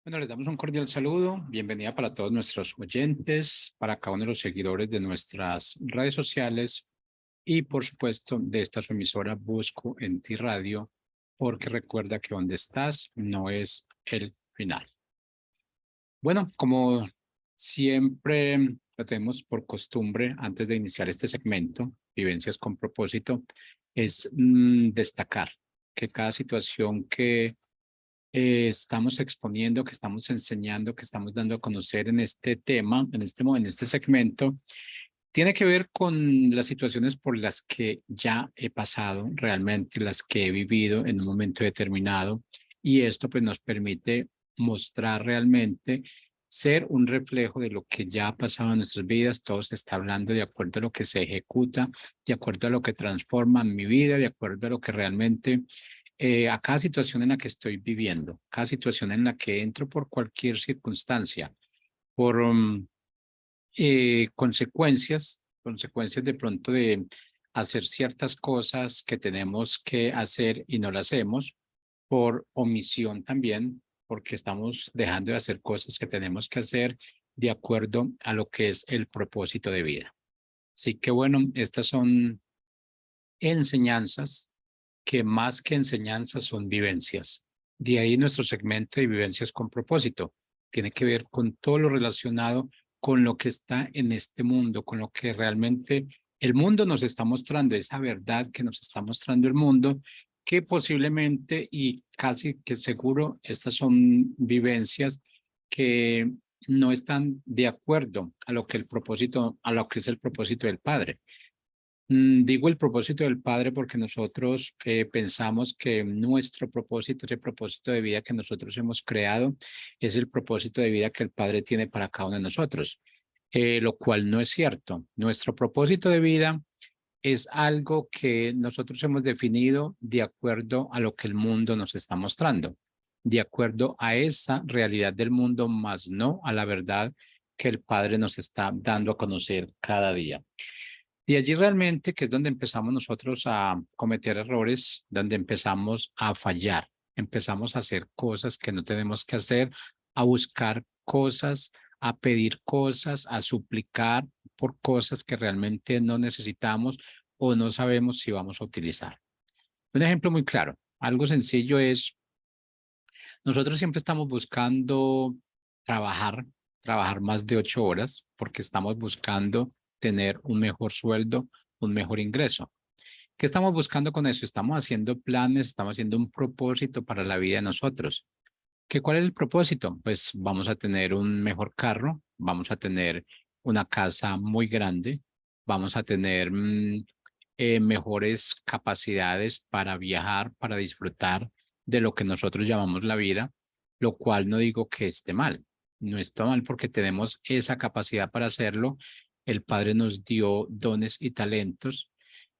Bueno, les damos un cordial saludo. Bienvenida para todos nuestros oyentes, para cada uno de los seguidores de nuestras redes sociales y, por supuesto, de esta su emisora Busco en Ti Radio, porque recuerda que donde estás no es el final. Bueno, como siempre lo tenemos por costumbre antes de iniciar este segmento, Vivencias con propósito, es destacar que cada situación que estamos exponiendo, que estamos enseñando, que estamos dando a conocer en este tema, en este segmento, tiene que ver con las situaciones por las que ya he pasado realmente, las que he vivido en un momento determinado, y esto pues nos permite mostrar realmente ser un reflejo de lo que ya ha pasado en nuestras vidas. Todo se está hablando de acuerdo a lo que se ejecuta, de acuerdo a lo que transforma mi vida, de acuerdo a lo que realmente a cada situación en la que estoy viviendo, cada situación en la que entro por cualquier circunstancia, por consecuencias de pronto de hacer ciertas cosas que tenemos que hacer y no las hacemos, por omisión también, porque estamos dejando de hacer cosas que tenemos que hacer de acuerdo a lo que es el propósito de vida. Así que bueno, estas son enseñanzas que más que enseñanzas son vivencias. De ahí nuestro segmento de vivencias con propósito. Tiene que ver con todo lo relacionado con lo que está en este mundo, con lo que realmente el mundo nos está mostrando, esa verdad que nos está mostrando el mundo, que posiblemente y casi que seguro estas son vivencias que no están de acuerdo a lo que el propósito, a lo que es el propósito del Padre. Digo el propósito del Padre porque nosotros pensamos que nuestro propósito, ese propósito de vida que nosotros hemos creado, es el propósito de vida que el Padre tiene para cada uno de nosotros, lo cual no es cierto. Nuestro propósito de vida es algo que nosotros hemos definido de acuerdo a lo que el mundo nos está mostrando, de acuerdo a esa realidad del mundo, más no a la verdad que el Padre nos está dando a conocer cada día. Y allí realmente que es donde empezamos nosotros a cometer errores, donde empezamos a fallar, empezamos a hacer cosas que no tenemos que hacer, a buscar cosas, a pedir cosas, a suplicar por cosas que realmente no necesitamos o no sabemos si vamos a utilizar. Un ejemplo muy claro, algo sencillo es, nosotros siempre estamos buscando trabajar, trabajar más de 8 horas porque estamos buscando tener un mejor sueldo, un mejor ingreso. ¿Qué estamos buscando con eso? Estamos haciendo planes, estamos haciendo un propósito para la vida de nosotros. ¿Cuál es el propósito? Pues vamos a tener un mejor carro, vamos a tener una casa muy grande, vamos a tener mejores capacidades para viajar, para disfrutar de lo que nosotros llamamos la vida, lo cual no digo que esté mal. No está mal porque tenemos esa capacidad para hacerlo. El Padre nos dio dones y talentos.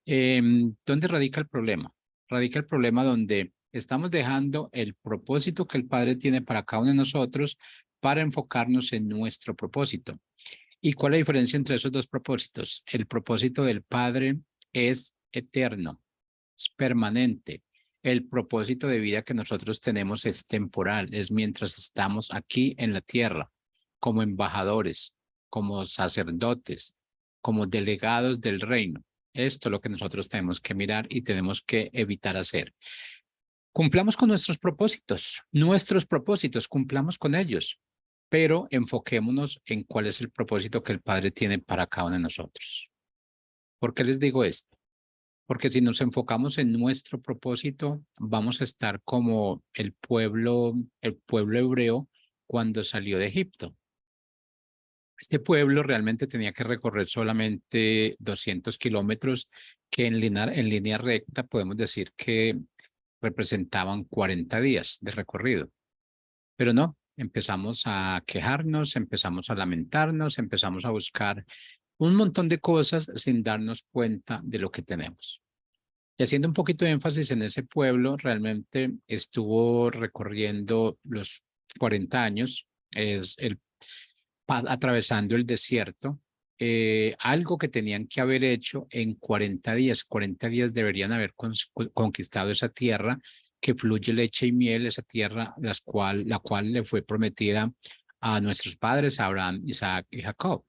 ¿Dónde radica el problema? Radica el problema donde estamos dejando el propósito que el Padre tiene para cada uno de nosotros para enfocarnos en nuestro propósito. ¿Y cuál es la diferencia entre esos dos propósitos? El propósito del Padre es eterno, es permanente. El propósito de vida que nosotros tenemos es temporal, es mientras estamos aquí en la tierra, como embajadores, como sacerdotes, como delegados del reino. Esto es lo que nosotros tenemos que mirar y tenemos que evitar hacer. Cumplamos con nuestros propósitos, cumplamos con ellos, pero enfoquémonos en cuál es el propósito que el Padre tiene para cada uno de nosotros. ¿Por qué les digo esto? Porque si nos enfocamos en nuestro propósito, vamos a estar como el pueblo hebreo cuando salió de Egipto. Este pueblo realmente tenía que recorrer solamente 200 kilómetros, que en línea recta podemos decir que representaban 40 días de recorrido. Pero no, empezamos a quejarnos, empezamos a lamentarnos, empezamos a buscar un montón de cosas sin darnos cuenta de lo que tenemos. Y haciendo un poquito de énfasis en ese pueblo, realmente estuvo recorriendo los 40 años, es atravesando el desierto, algo que tenían que haber hecho en 40 días. 40 días deberían haber conquistado esa tierra que fluye leche y miel, esa tierra la cual le fue prometida a nuestros padres, a Abraham, Isaac y Jacob.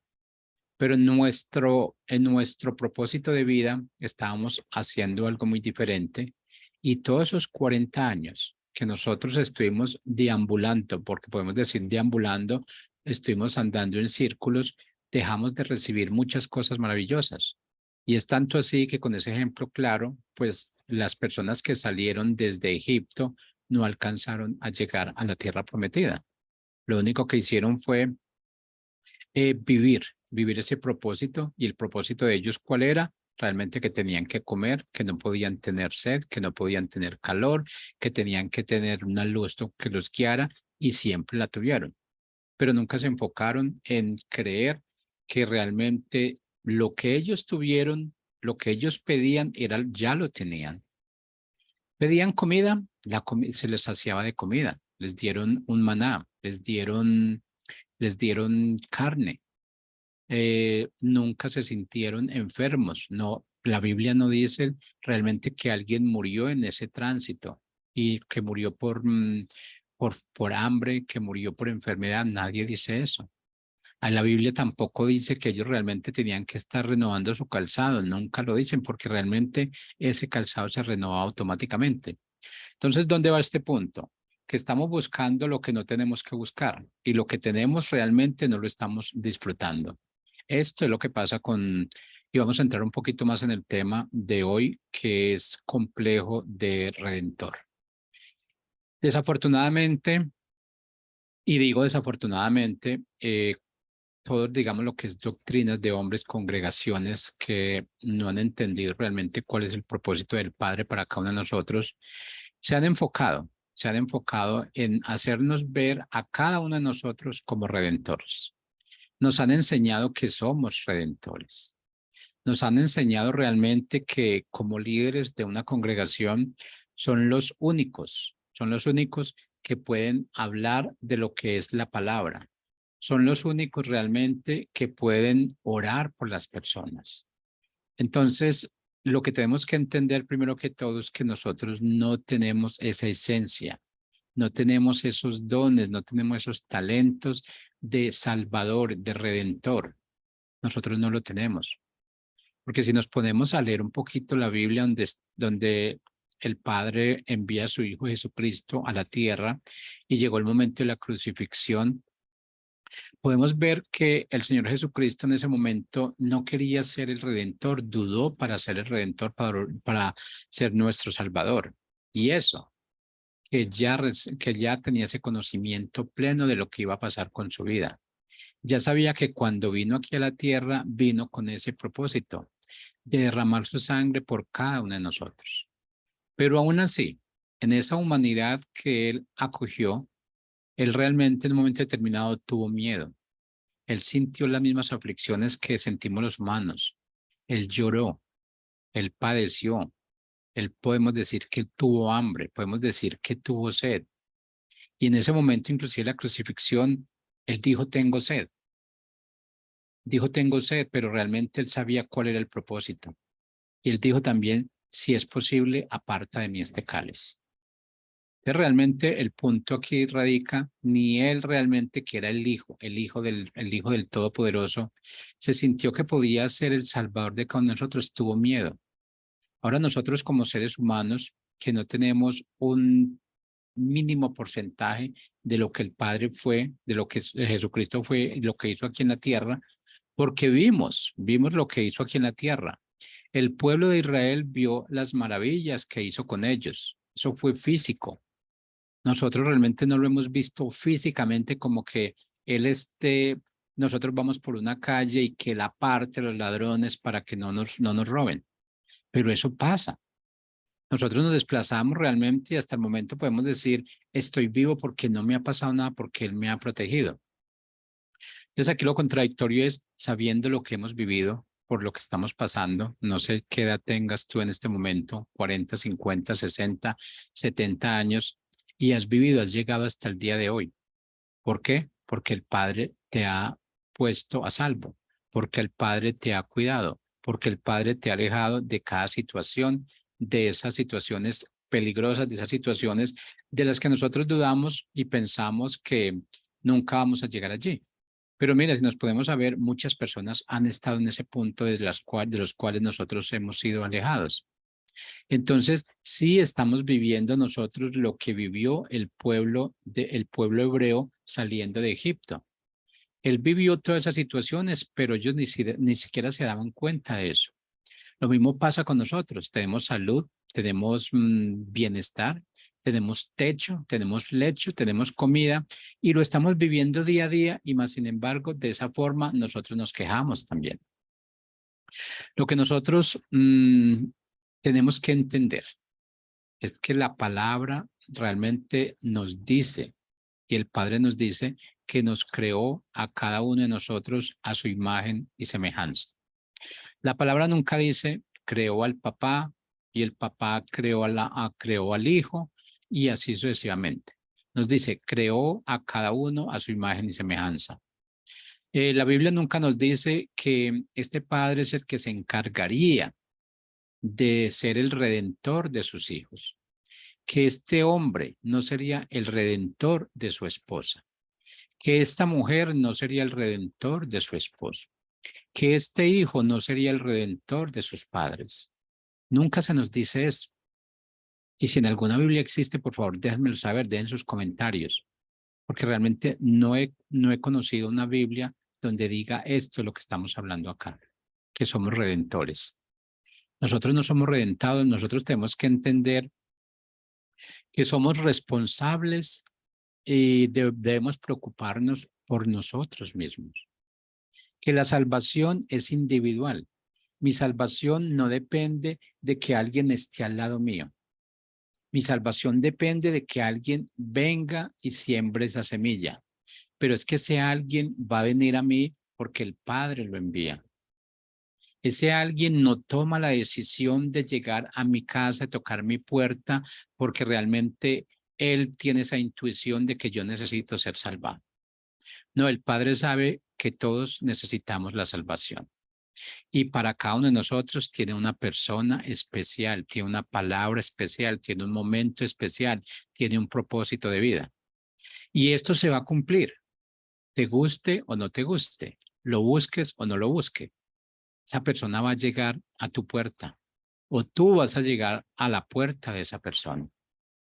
Pero en nuestro propósito de vida estábamos haciendo algo muy diferente y todos esos 40 años que nosotros estuvimos deambulando, porque podemos decir deambulando, estuvimos andando en círculos, dejamos de recibir muchas cosas maravillosas. Y es tanto así que con ese ejemplo claro, pues las personas que salieron desde Egipto no alcanzaron a llegar a la tierra prometida. Lo único que hicieron fue vivir ese propósito. Y el propósito de ellos, ¿cuál era? Realmente que tenían que comer, que no podían tener sed, que no podían tener calor, que tenían que tener una luz que los guiara y siempre la tuvieron. Pero nunca se enfocaron en creer que realmente lo que ellos tuvieron, lo que ellos pedían, ya lo tenían. Pedían comida, se les saciaba de comida, les dieron un maná, les dieron carne, nunca se sintieron enfermos. No, la Biblia no dice realmente que alguien murió en ese tránsito y que murió por hambre, que murió por enfermedad. Nadie dice eso. La Biblia tampoco dice que ellos realmente tenían que estar renovando su calzado. Nunca lo dicen porque realmente ese calzado se renova automáticamente. Entonces, ¿dónde va este punto? Que estamos buscando lo que no tenemos que buscar y lo que tenemos realmente no lo estamos disfrutando. Esto es lo que pasa y vamos a entrar un poquito más en el tema de hoy, que es complejo de Redentor. Desafortunadamente, y digo desafortunadamente, todos, digamos, lo que es doctrinas de hombres, congregaciones que no han entendido realmente cuál es el propósito del Padre para cada uno de nosotros, se han enfocado en hacernos ver a cada uno de nosotros como redentores. Nos han enseñado que somos redentores. Nos han enseñado realmente que como líderes de una congregación son los únicos que pueden hablar de lo que es la palabra. Son los únicos realmente que pueden orar por las personas. Entonces, lo que tenemos que entender primero que todo es que nosotros no tenemos esa esencia, no tenemos esos dones, no tenemos esos talentos de salvador, de redentor. Nosotros no lo tenemos. Porque si nos ponemos a leer un poquito la Biblia donde el Padre envía a su Hijo Jesucristo a la tierra y llegó el momento de la crucifixión, podemos ver que el Señor Jesucristo en ese momento no quería ser el Redentor, dudó para ser el Redentor, para ser nuestro Salvador. Y eso, que ya tenía ese conocimiento pleno de lo que iba a pasar con su vida. Ya sabía que cuando vino aquí a la tierra, vino con ese propósito de derramar su sangre por cada uno de nosotros. Pero aún así, en esa humanidad que él acogió, él realmente en un momento determinado tuvo miedo. Él sintió las mismas aflicciones que sentimos los humanos. Él lloró, él padeció. Él podemos decir que tuvo hambre, podemos decir que tuvo sed. Y en ese momento, inclusive la crucifixión, él dijo, tengo sed. Dijo, tengo sed, pero realmente él sabía cuál era el propósito. Y él dijo también, si es posible, aparta de mí este cáliz. Entonces, realmente el punto aquí radica, ni él realmente que era el hijo del Todopoderoso, se sintió que podía ser el Salvador de cada uno de nosotros, tuvo miedo. Ahora nosotros como seres humanos que no tenemos un mínimo porcentaje de lo que el Padre fue, de lo que Jesucristo fue, lo que hizo aquí en la tierra, porque vimos lo que hizo aquí en la tierra. El pueblo de Israel vio las maravillas que hizo con ellos. Eso fue físico. Nosotros realmente no lo hemos visto físicamente como que él nosotros vamos por una calle y que él aparte los ladrones para que no nos roben. Pero eso pasa. Nosotros nos desplazamos realmente y hasta el momento podemos decir, estoy vivo porque no me ha pasado nada, porque él me ha protegido. Entonces aquí lo contradictorio es, sabiendo lo que hemos vivido, por lo que estamos pasando, no sé qué edad tengas tú en este momento, 40, 50, 60, 70 años, y has vivido, has llegado hasta el día de hoy. ¿Por qué? Porque el Padre te ha puesto a salvo, porque el Padre te ha cuidado, porque el Padre te ha alejado de cada situación, de esas situaciones peligrosas, de esas situaciones de las que nosotros dudamos y pensamos que nunca vamos a llegar allí. Pero mira, si nos podemos saber, muchas personas han estado en ese punto de los cuales nosotros hemos sido alejados. Entonces, sí estamos viviendo nosotros lo que vivió el pueblo hebreo saliendo de Egipto. Él vivió todas esas situaciones, pero ellos ni siquiera se daban cuenta de eso. Lo mismo pasa con nosotros. Tenemos salud, tenemos bienestar, tenemos techo, tenemos lecho, tenemos comida y lo estamos viviendo día a día y más sin embargo, de esa forma nosotros nos quejamos también. Lo que nosotros tenemos que entender es que la palabra realmente nos dice y el Padre nos dice que nos creó a cada uno de nosotros a su imagen y semejanza. La palabra nunca dice creó al papá y el papá creó al hijo y así sucesivamente. Nos dice creó a cada uno a su imagen y semejanza. La Biblia nunca nos dice que este padre es el que se encargaría de ser el redentor de sus hijos, que este hombre no sería el redentor de su esposa, que esta mujer no sería el redentor de su esposo, que este hijo no sería el redentor de sus padres. Nunca se nos dice eso. Y si en alguna Biblia existe, por favor, déjenmelo saber, dejen sus comentarios, porque realmente no he conocido una Biblia donde diga esto, lo que estamos hablando acá, que somos redentores. Nosotros no somos redentados, nosotros tenemos que entender que somos responsables y debemos preocuparnos por nosotros mismos, que la salvación es individual. Mi salvación no depende de que alguien esté al lado mío. Mi salvación depende de que alguien venga y siembre esa semilla. Pero es que ese alguien va a venir a mí porque el Padre lo envía. Ese alguien no toma la decisión de llegar a mi casa, tocar mi puerta, porque realmente él tiene esa intuición de que yo necesito ser salvado. No, el Padre sabe que todos necesitamos la salvación. Y para cada uno de nosotros tiene una persona especial, tiene una palabra especial, tiene un momento especial, tiene un propósito de vida. Y esto se va a cumplir, te guste o no te guste, lo busques o no lo busques. Esa persona va a llegar a tu puerta o tú vas a llegar a la puerta de esa persona.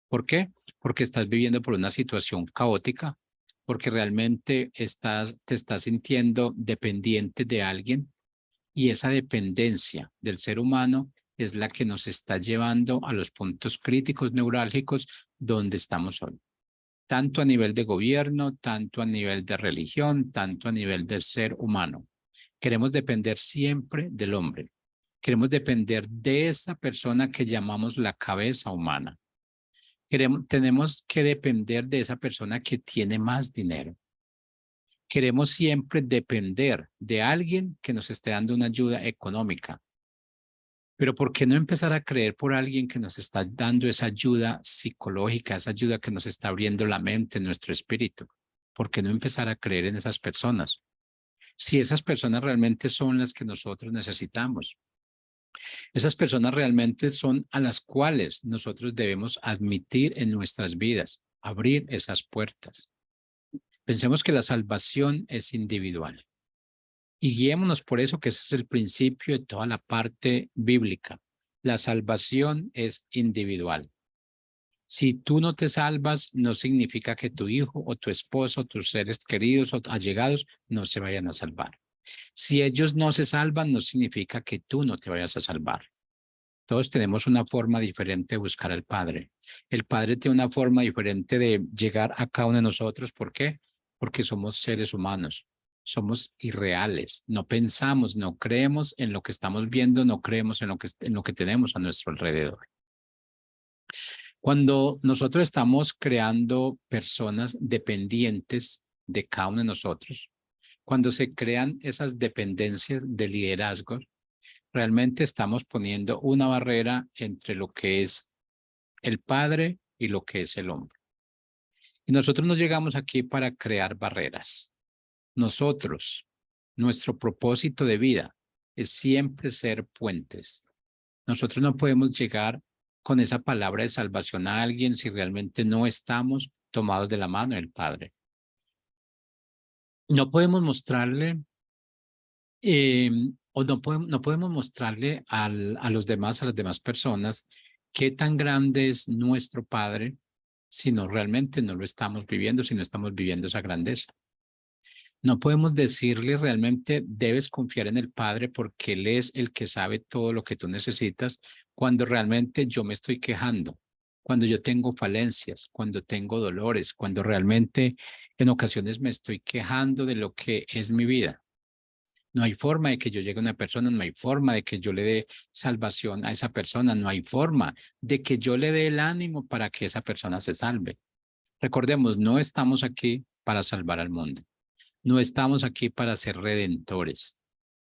¿Por qué? Porque estás viviendo por una situación caótica, porque realmente te estás sintiendo dependiente de alguien y esa dependencia del ser humano es la que nos está llevando a los puntos críticos neurálgicos donde estamos hoy. Tanto a nivel de gobierno, tanto a nivel de religión, tanto a nivel de ser humano. Queremos depender siempre del hombre. Queremos depender de esa persona que llamamos la cabeza humana. Tenemos que depender de esa persona que tiene más dinero. Queremos siempre depender de alguien que nos esté dando una ayuda económica. Pero ¿por qué no empezar a creer por alguien que nos está dando esa ayuda psicológica, esa ayuda que nos está abriendo la mente, nuestro espíritu? ¿Por qué no empezar a creer en esas personas? Si esas personas realmente son las que nosotros necesitamos. Esas personas realmente son a las cuales nosotros debemos admitir en nuestras vidas, abrir esas puertas. Pensemos que la salvación es individual y guiémonos por eso, que ese es el principio de toda la parte bíblica. La salvación es individual. Si tú no te salvas, no significa que tu hijo o tu esposo, tus seres queridos o allegados no se vayan a salvar. Si ellos no se salvan, no significa que tú no te vayas a salvar. Todos tenemos una forma diferente de buscar al Padre. El Padre tiene una forma diferente de llegar a cada uno de nosotros. ¿Por qué? Porque somos seres humanos. Somos irreales. No pensamos, no creemos en lo que estamos viendo, no creemos en lo que tenemos a nuestro alrededor. Cuando nosotros estamos creando personas dependientes de cada uno de nosotros, cuando se crean esas dependencias de liderazgo, realmente estamos poniendo una barrera entre lo que es el Padre y lo que es el hombre. Y nosotros no llegamos aquí para crear barreras. Nosotros, nuestro propósito de vida es siempre ser puentes. Nosotros no podemos llegar con esa palabra de salvación a alguien si realmente no estamos tomados de la mano del Padre? No podemos mostrarle o no podemos mostrarle a los demás, a las demás personas, qué tan grande es nuestro Padre si no realmente no lo estamos viviendo, si no estamos viviendo esa grandeza. No podemos decirle realmente debes confiar en el Padre porque Él es el que sabe todo lo que tú necesitas cuando realmente yo me estoy quejando, cuando yo tengo falencias, cuando tengo dolores, cuando realmente en ocasiones me estoy quejando de lo que es mi vida. No hay forma de que yo llegue a una persona, no hay forma de que yo le dé salvación a esa persona, no hay forma de que yo le dé el ánimo para que esa persona se salve. Recordemos, no estamos aquí para salvar al mundo, no estamos aquí para ser redentores.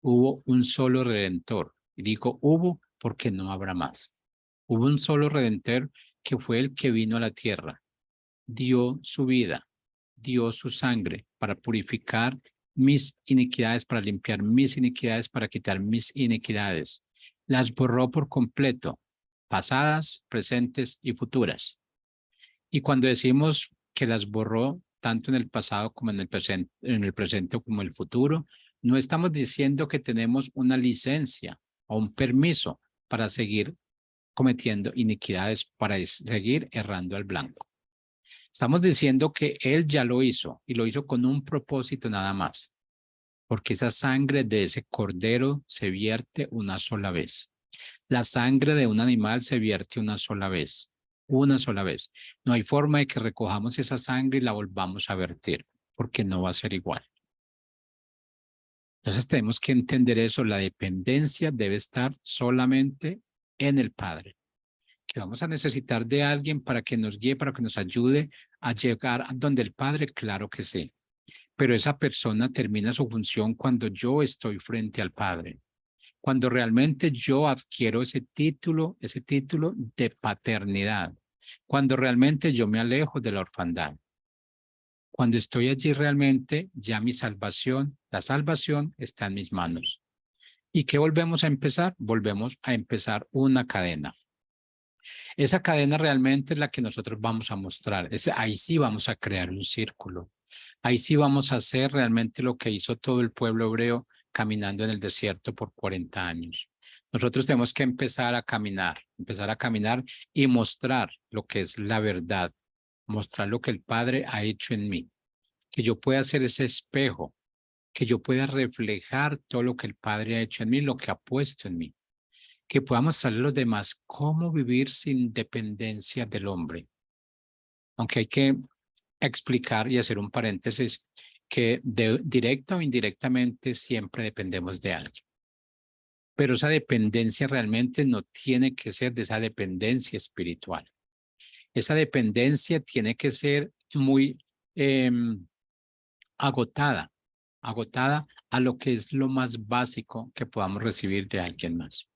Hubo un solo redentor. Y digo hubo porque no habrá más. Hubo un solo redentor que fue el que vino a la tierra, dio su vida, dio su sangre para purificar mis iniquidades, para limpiar mis iniquidades, para quitar mis iniquidades. Las borró por completo, pasadas, presentes y futuras. Y cuando decimos que las borró tanto en el pasado como en el presente como en el futuro, no estamos diciendo que tenemos una licencia o un permiso para seguir cometiendo iniquidades, para seguir errando al blanco. Estamos diciendo que Él ya lo hizo y lo hizo con un propósito nada más, porque esa sangre de ese cordero se vierte una sola vez. La sangre de un animal se vierte una sola vez. No hay forma de que recojamos esa sangre y la volvamos a vertir, porque no va a ser igual. Entonces tenemos que entender eso, la dependencia debe estar solamente en el Padre, que vamos a necesitar de alguien para que nos guíe, para que nos ayude a llegar a donde el Padre, claro que sí. Pero esa persona termina su función cuando yo estoy frente al Padre, cuando realmente yo adquiero ese título de paternidad, cuando realmente yo me alejo de la orfandad. Cuando estoy allí realmente, ya mi salvación, la salvación está en mis manos. ¿Y qué volvemos a empezar? Volvemos a empezar una cadena. Esa cadena realmente es la que nosotros vamos a mostrar. Ahí sí vamos a crear un círculo. Ahí sí vamos a hacer realmente lo que hizo todo el pueblo hebreo caminando en el desierto por 40 años. Nosotros tenemos que empezar a caminar y mostrar lo que es la verdad, mostrar lo que el Padre ha hecho en mí, que yo pueda ser ese espejo, que yo pueda reflejar todo lo que el Padre ha hecho en mí, lo que ha puesto en mí, que pueda mostrarle a los demás cómo vivir sin dependencia del hombre. Aunque hay que explicar y hacer un paréntesis que directa o indirectamente siempre dependemos de alguien. Pero esa dependencia realmente no tiene que ser de esa dependencia espiritual. Esa dependencia tiene que ser muy agotada, agotada a lo que es lo más básico que podamos recibir de alguien más.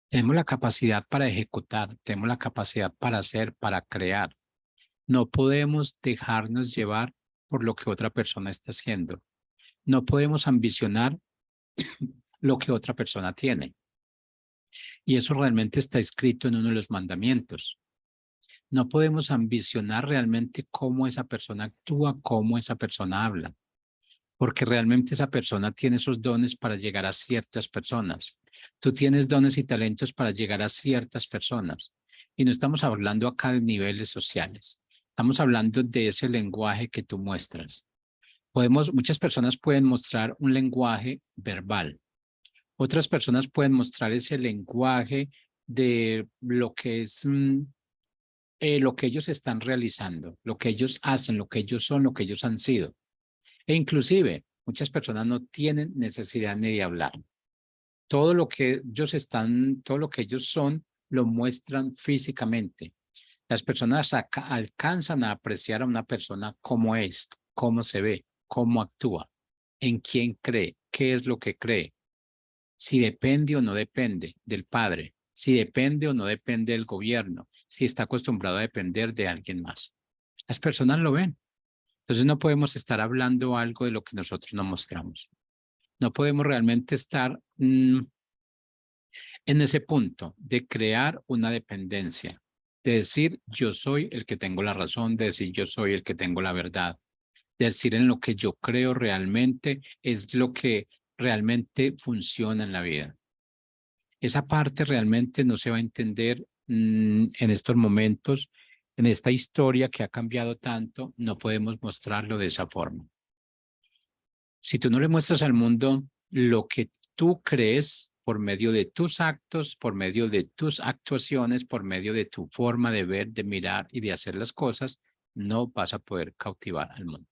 Tenemos la capacidad para ejecutar, tenemos la capacidad para hacer, para crear. No podemos dejarnos llevar por lo que otra persona está haciendo. No podemos ambicionar lo que otra persona tiene. Y eso realmente está escrito en uno de los mandamientos. No podemos ambicionar realmente cómo esa persona actúa, cómo esa persona habla, porque realmente esa persona tiene esos dones para llegar a ciertas personas. Tú tienes dones y talentos para llegar a ciertas personas. Y no estamos hablando acá de niveles sociales. Estamos hablando de ese lenguaje que tú muestras. Muchas personas pueden mostrar un lenguaje verbal. Otras personas pueden mostrar ese lenguaje de lo que es lo que ellos están realizando, lo que ellos hacen, lo que ellos son, lo que ellos han sido. E inclusive, muchas personas no tienen necesidad ni de hablar. Todo lo que ellos son, lo muestran físicamente. Las personas alcanzan a apreciar a una persona cómo es, cómo se ve, cómo actúa, en quién cree, qué es lo que cree, si depende o no depende del padre, si depende o no depende del gobierno, si está acostumbrado a depender de alguien más. Las personas lo ven. Entonces no podemos estar hablando algo de lo que nosotros no mostramos. No podemos realmente estar En ese punto de crear una dependencia, de decir yo soy el que tengo la razón, de decir yo soy el que tengo la verdad, de decir en lo que yo creo realmente es lo que realmente funciona en la vida. Esa parte realmente no se va a entender en estos momentos, en esta historia que ha cambiado tanto, no podemos mostrarlo de esa forma. Si tú no le muestras al mundo lo que tú crees por medio de tus actos, por medio de tus actuaciones, por medio de tu forma de ver, de mirar y de hacer las cosas, no vas a poder cautivar al mundo.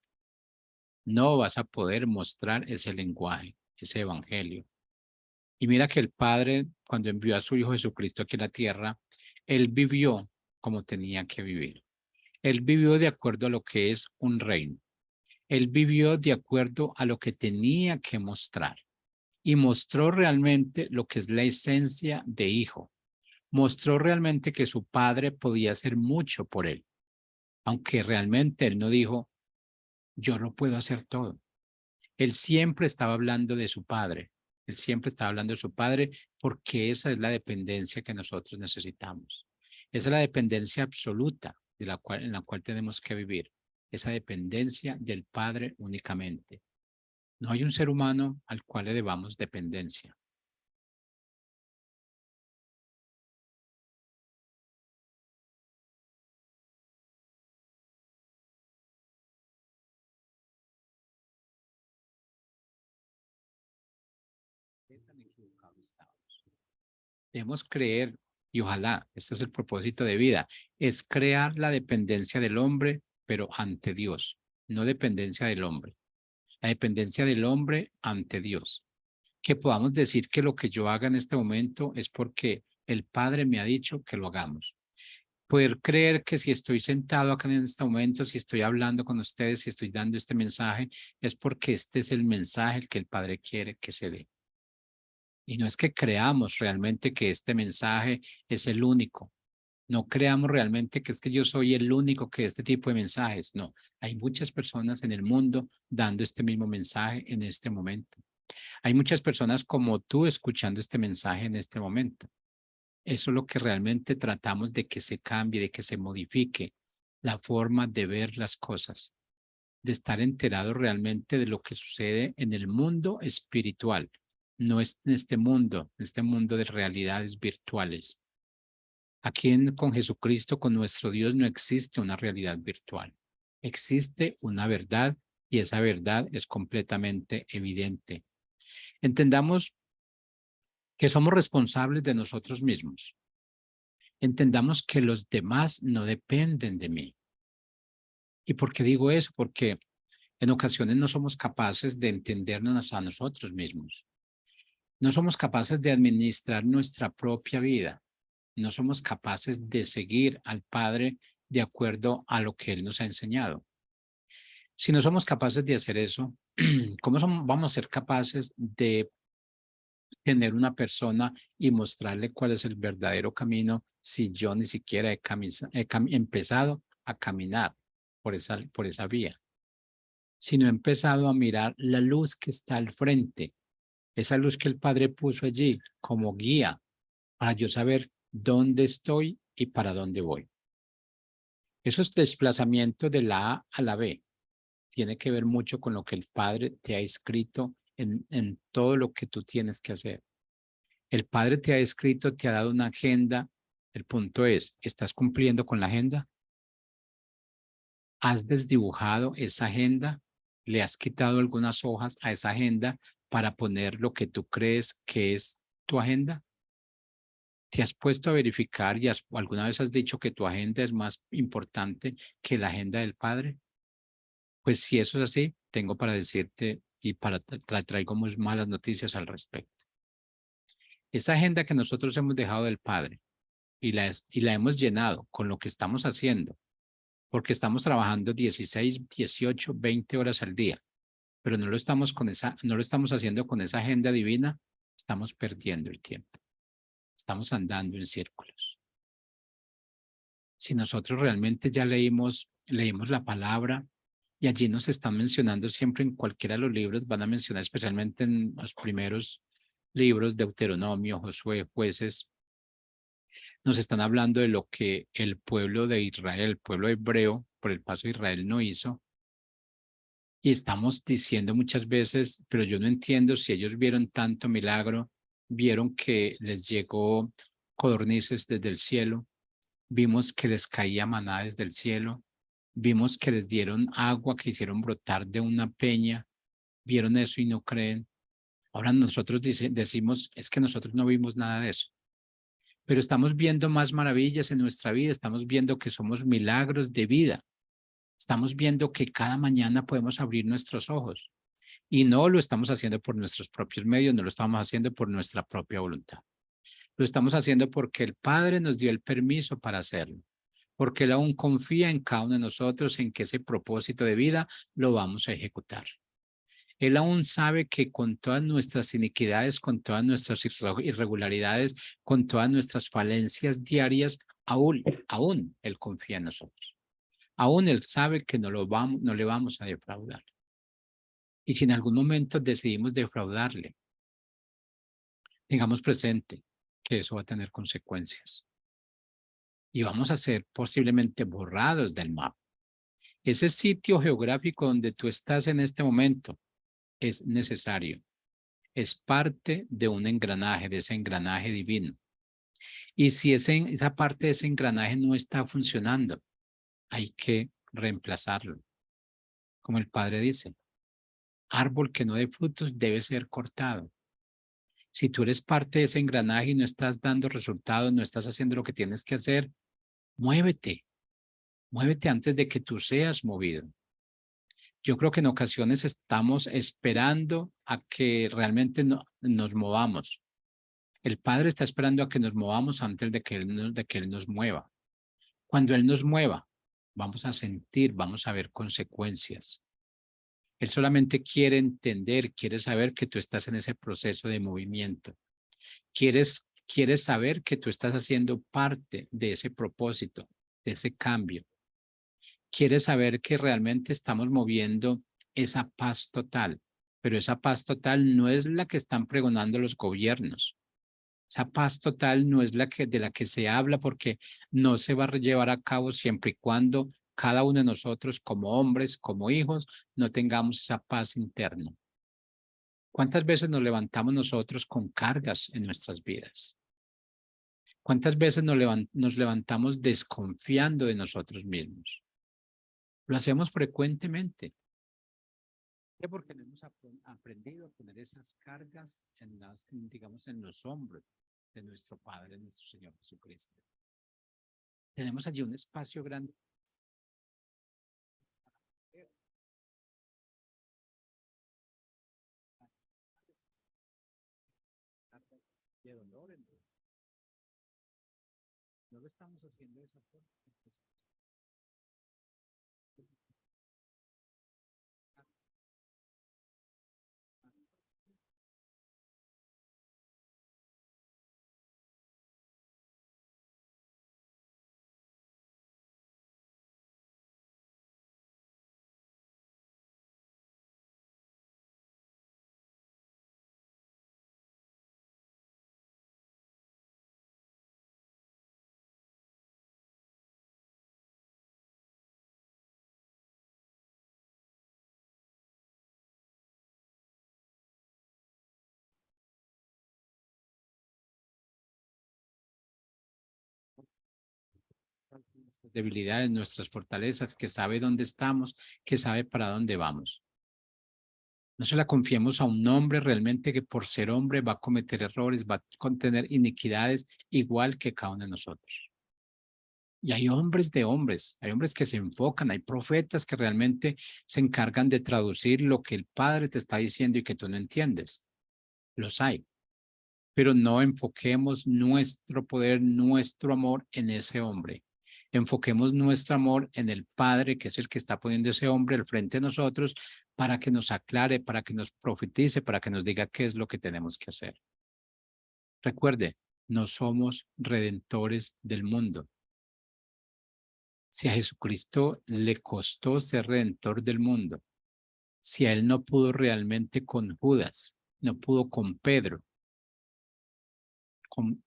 No vas a poder mostrar ese lenguaje, ese evangelio. Y mira que el Padre, cuando envió a su Hijo Jesucristo aquí a la tierra, Él vivió como tenía que vivir. Él vivió de acuerdo a lo que es un reino. Él vivió de acuerdo a lo que tenía que mostrar y mostró realmente lo que es la esencia de hijo. Mostró realmente que su padre podía hacer mucho por él, aunque realmente él no dijo, yo lo puedo hacer todo. Él siempre estaba hablando de su padre. Él siempre estaba hablando de su padre porque esa es la dependencia que nosotros necesitamos. Esa es la dependencia absoluta en la cual tenemos que vivir. Esa dependencia del Padre únicamente. No hay un ser humano al cual le debamos dependencia. ¿Qué tan equivocados estamos? Debemos creer, y ojalá, este es el propósito de vida, es crear la dependencia del hombre, pero ante Dios, no dependencia del hombre. La dependencia del hombre ante Dios. Que podamos decir que lo que yo haga en este momento es porque el Padre me ha dicho que lo hagamos. Poder creer que si estoy sentado acá en este momento, si estoy hablando con ustedes, si estoy dando este mensaje, es porque este es el mensaje que el Padre quiere que se dé. Y no es que creamos realmente que este mensaje es el único. No creamos realmente que es que yo soy el único que este tipo de mensajes. No, hay muchas personas en el mundo dando este mismo mensaje en este momento. Hay muchas personas como tú escuchando este mensaje en este momento. Eso es lo que realmente tratamos de que se cambie, de que se modifique la forma de ver las cosas, de estar enterado realmente de lo que sucede en el mundo espiritual, no es en este mundo de realidades virtuales. Aquí con Jesucristo, con nuestro Dios, no existe una realidad virtual. Existe una verdad y esa verdad es completamente evidente. Entendamos que somos responsables de nosotros mismos. Entendamos que los demás no dependen de mí. ¿Y por qué digo eso? Porque en ocasiones no somos capaces de entendernos a nosotros mismos. No somos capaces de administrar nuestra propia vida. No somos capaces de seguir al Padre de acuerdo a lo que Él nos ha enseñado. Si no somos capaces de hacer eso, ¿cómo vamos a ser capaces de tener una persona y mostrarle cuál es el verdadero camino si yo ni siquiera he empezado a caminar por esa vía? Si no he empezado a mirar la luz que está al frente, esa luz que el Padre puso allí como guía para yo saber dónde estoy y para dónde voy. Esos desplazamientos de la A a la B tiene que ver mucho con lo que el Padre te ha escrito en todo lo que tú tienes que hacer. El Padre te ha escrito, te ha dado una agenda. El punto es, ¿estás cumpliendo con la agenda? ¿Has desdibujado esa agenda? ¿Le has quitado algunas hojas a esa agenda para poner lo que tú crees que es tu agenda? ¿Te has puesto a verificar y alguna vez has dicho que tu agenda es más importante que la agenda del Padre? Pues si eso es así, tengo para decirte y traigo muy malas noticias al respecto. Esa agenda que nosotros hemos dejado del Padre y la hemos llenado con lo que estamos haciendo, porque estamos trabajando 16, 18, 20 horas al día, pero no lo estamos haciendo con esa agenda divina, estamos perdiendo el tiempo. Estamos andando en círculos. Si nosotros realmente ya leímos la palabra y allí nos están mencionando siempre en cualquiera de los libros, van a mencionar especialmente en los primeros libros, Deuteronomio, Josué, Jueces, nos están hablando de lo que el pueblo de Israel, el pueblo hebreo, por el paso de Israel no hizo. Y estamos diciendo muchas veces, pero yo no entiendo si ellos vieron tanto milagro, vieron que les llegó codornices desde el cielo, vimos que les caía maná desde el cielo, vimos que les dieron agua que hicieron brotar de una peña, vieron eso y no creen. Ahora nosotros decimos, es que nosotros no vimos nada de eso, pero estamos viendo más maravillas en nuestra vida, estamos viendo que somos milagros de vida, estamos viendo que cada mañana podemos abrir nuestros ojos y no lo estamos haciendo por nuestros propios medios, no lo estamos haciendo por nuestra propia voluntad. Lo estamos haciendo porque el Padre nos dio el permiso para hacerlo, porque Él aún confía en cada uno de nosotros en que ese propósito de vida lo vamos a ejecutar. Él aún sabe que con todas nuestras iniquidades, con todas nuestras irregularidades, con todas nuestras falencias diarias, aún Él confía en nosotros. Aún Él sabe que no le vamos a defraudar. Y si en algún momento decidimos defraudarle, tengamos presente que eso va a tener consecuencias. Y vamos a ser posiblemente borrados del mapa. Ese sitio geográfico donde tú estás en este momento es necesario. Es parte de un engranaje, de ese engranaje divino. Y si esa parte de ese engranaje no está funcionando, hay que reemplazarlo. Como el Padre dice, árbol que no dé frutos debe ser cortado. Si tú eres parte de ese engranaje y no estás dando resultados, no estás haciendo lo que tienes que hacer, muévete. Muévete antes de que tú seas movido. Yo creo que en ocasiones estamos esperando a que realmente nos movamos. El Padre está esperando a que nos movamos antes de que Él nos mueva. Cuando Él nos mueva, vamos a sentir, vamos a ver consecuencias. Él solamente quiere entender, quiere saber que tú estás en ese proceso de movimiento. Quieres saber que tú estás haciendo parte de ese propósito, de ese cambio. Quieres saber que realmente estamos moviendo esa paz total, pero esa paz total no es la que están pregonando los gobiernos. Esa paz total no es de la que se habla porque no se va a llevar a cabo siempre y cuando cada uno de nosotros como hombres, como hijos, no tengamos esa paz interna. ¿Cuántas veces nos levantamos nosotros con cargas en nuestras vidas? ¿Cuántas veces nos levantamos desconfiando de nosotros mismos? Lo hacemos frecuentemente. Porque no hemos aprendido a poner esas cargas digamos, en los hombros de nuestro Padre, nuestro Señor Jesucristo. Tenemos allí un espacio grande. De dolor, no lo estamos haciendo de esa forma. Nuestras debilidades, nuestras fortalezas, que sabe dónde estamos, que sabe para dónde vamos. No se la confiemos a un hombre realmente que por ser hombre va a cometer errores, va a contener iniquidades igual que cada uno de nosotros. Y hay hombres de hombres, hay hombres que se enfocan, hay profetas que realmente se encargan de traducir lo que el Padre te está diciendo y que tú no entiendes. Los hay, pero no enfoquemos nuestro poder, nuestro amor en ese hombre. Enfoquemos nuestro amor en el Padre, que es el que está poniendo ese hombre al frente de nosotros para que nos aclare, para que nos profetice, para que nos diga qué es lo que tenemos que hacer. Recuerde, no somos redentores del mundo. Si a Jesucristo le costó ser redentor del mundo, si a él no pudo realmente con Judas, no pudo con Pedro,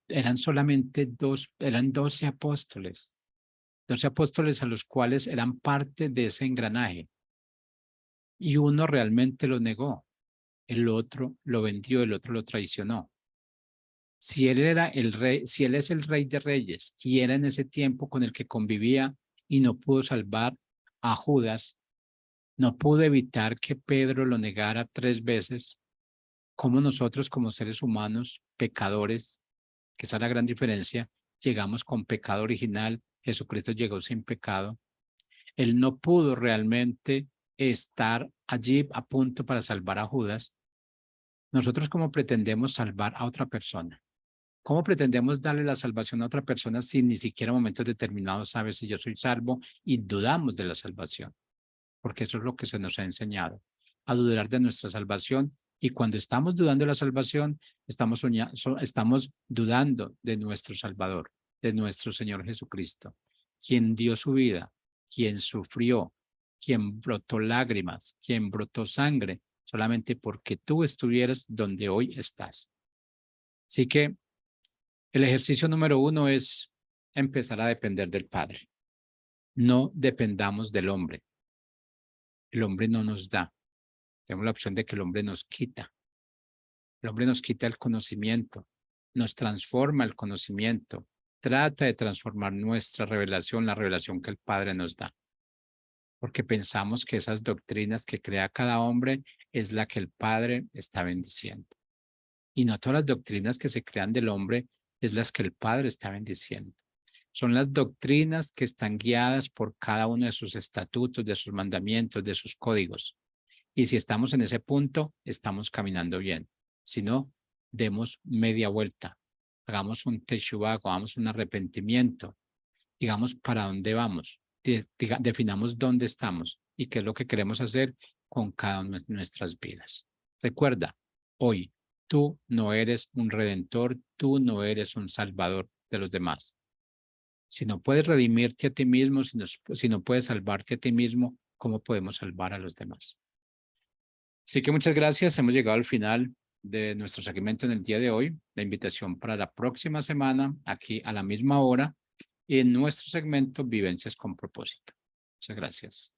eran solamente eran 12 apóstoles. 12 apóstoles a los cuales eran parte de ese engranaje. Y uno realmente lo negó. El otro lo vendió, el otro lo traicionó. Si él era el rey, si él es el rey de reyes y era en ese tiempo con el que convivía y no pudo salvar a Judas, no pudo evitar que Pedro lo negara 3 veces, como nosotros como seres humanos, pecadores, que esa es la gran diferencia, llegamos con pecado original, Jesucristo llegó sin pecado, él no pudo realmente estar allí a punto para salvar a Judas. Nosotros cómo pretendemos salvar a otra persona. ¿Cómo pretendemos darle la salvación a otra persona si ni siquiera en momentos determinados sabe si yo soy salvo y dudamos de la salvación? Porque eso es lo que se nos ha enseñado, a dudar de nuestra salvación. Y cuando estamos dudando de la salvación, estamos dudando de nuestro Salvador, de nuestro Señor Jesucristo, quien dio su vida, quien sufrió, quien brotó lágrimas, quien brotó sangre, solamente porque tú estuvieras donde hoy estás. Así que el ejercicio número 1 es empezar a depender del Padre. No dependamos del hombre. El hombre no nos da. Tenemos la opción de que el hombre nos quita. El hombre nos quita el conocimiento, nos transforma el conocimiento, trata de transformar nuestra revelación, la revelación que el Padre nos da. Porque pensamos que esas doctrinas que crea cada hombre es la que el Padre está bendiciendo. Y no todas las doctrinas que se crean del hombre es las que el Padre está bendiciendo. Son las doctrinas que están guiadas por cada uno de sus estatutos, de sus mandamientos, de sus códigos. Y si estamos en ese punto, estamos caminando bien. Si no, demos media vuelta. Hagamos un teshuvah, hagamos un arrepentimiento. Digamos para dónde vamos. Definamos dónde estamos y qué es lo que queremos hacer con cada una de nuestras vidas. Recuerda, hoy tú no eres un redentor, tú no eres un salvador de los demás. Si no puedes redimirte a ti mismo, si no puedes salvarte a ti mismo, ¿cómo podemos salvar a los demás? Así que muchas gracias. Hemos llegado al final de nuestro segmento en el día de hoy. La invitación para la próxima semana, aquí a la misma hora, en nuestro segmento Vivencias con propósito. Muchas gracias.